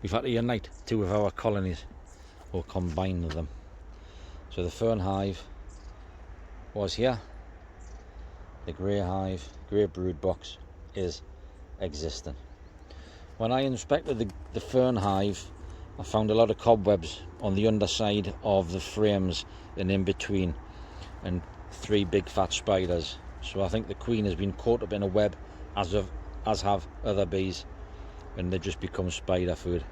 we've had to unite two of our colonies, or combine them. So the fern hive was here, the grey hive, grey brood box is existing. When I inspected the fern hive, I found a lot of cobwebs on the underside of the frames and in between, and 3 big fat spiders. So I think the queen has been caught up in a web, as have other bees, and they just become spider food.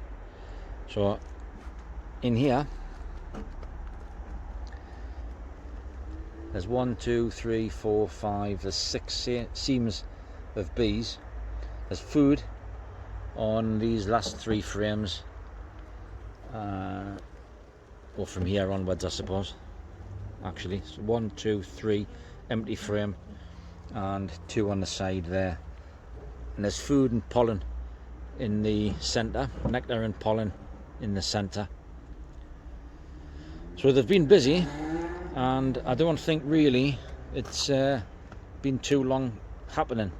So in here there's 1, 2, 3, 4, 5, there's 6 seams of bees. There's food on these last 3 frames, or from here onwards I suppose, actually. So 1, 2, 3 empty frame and 2 on the side there, and there's food and pollen in the centre, nectar and pollen in the centre. So they've been busy, and I don't think really it's been too long happening,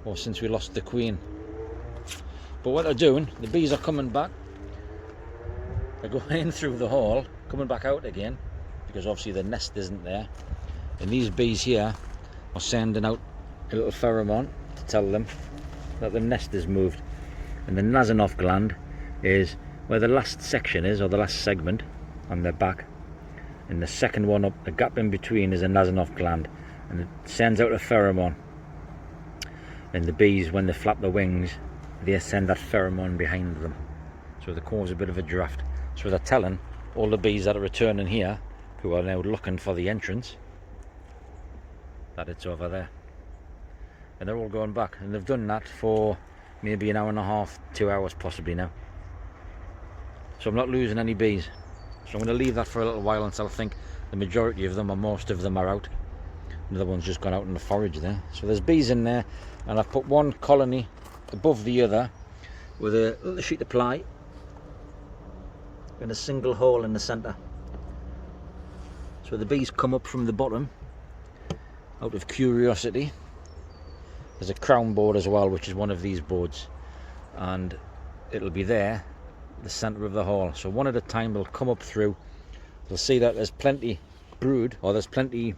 or since we lost the queen. But what they're doing, the bees are coming back, they're going in through the hall, coming back out again, because obviously the nest isn't there, and these bees here are sending out a little pheromone to tell them that the nest is moved. And the Nasanov gland is where the last section is, or the last segment on their back, and the second one up, the gap in between, is a Nasanov gland, and it sends out a pheromone. And the bees, when they flap their wings, they send that pheromone behind them, so they cause a bit of a draft. So they're telling all the bees that are returning here, who are now looking for the entrance, that it's over there, and they're all going back, and they've done that for maybe an hour and a half, 2 hours possibly now. So I'm not losing any bees, so I'm going to leave that for a little while until I think the majority of them, or most of them, are out. Another one's just gone out in the forage there. So there's bees in there, and I've put one colony above the other with a little sheet of ply and a single hole in the centre. So the bees come up from the bottom out of curiosity. There's a crown board as well, which is one of these boards, and it'll be there, the centre of the hall. So one at a time they'll come up through. They'll see that there's plenty brood, or there's plenty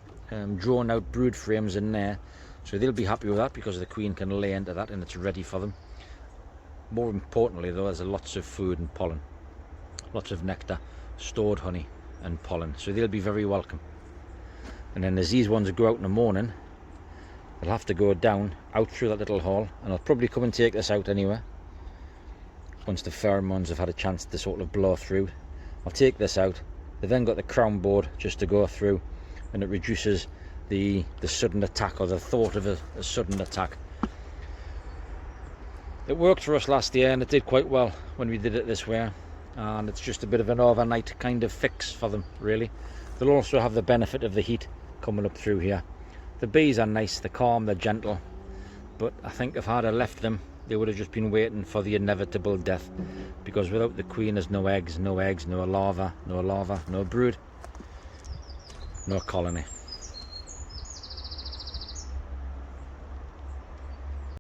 drawn out brood frames in there, so they'll be happy with that because the queen can lay into that and it's ready for them. More importantly though, there's lots of food and pollen, lots of nectar, stored honey and pollen, so they'll be very welcome. And then as these ones go out in the morning, they'll have to go down out through that little hole, and I'll probably come and take this out anyway once the pheromones have had a chance to sort of blow through. I'll take this out. They've then got the crown board just to go through, and it reduces the sudden attack, or the thought of a sudden attack. It worked for us last year, and it did quite well when we did it this way, and it's just a bit of an overnight kind of fix for them really. They'll also have the benefit of the heat coming up through here. The bees are nice, they're calm, they're gentle, but I think if I'd have left them, they would have just been waiting for the inevitable death, because without the queen there's no eggs, no larva, no brood, no colony.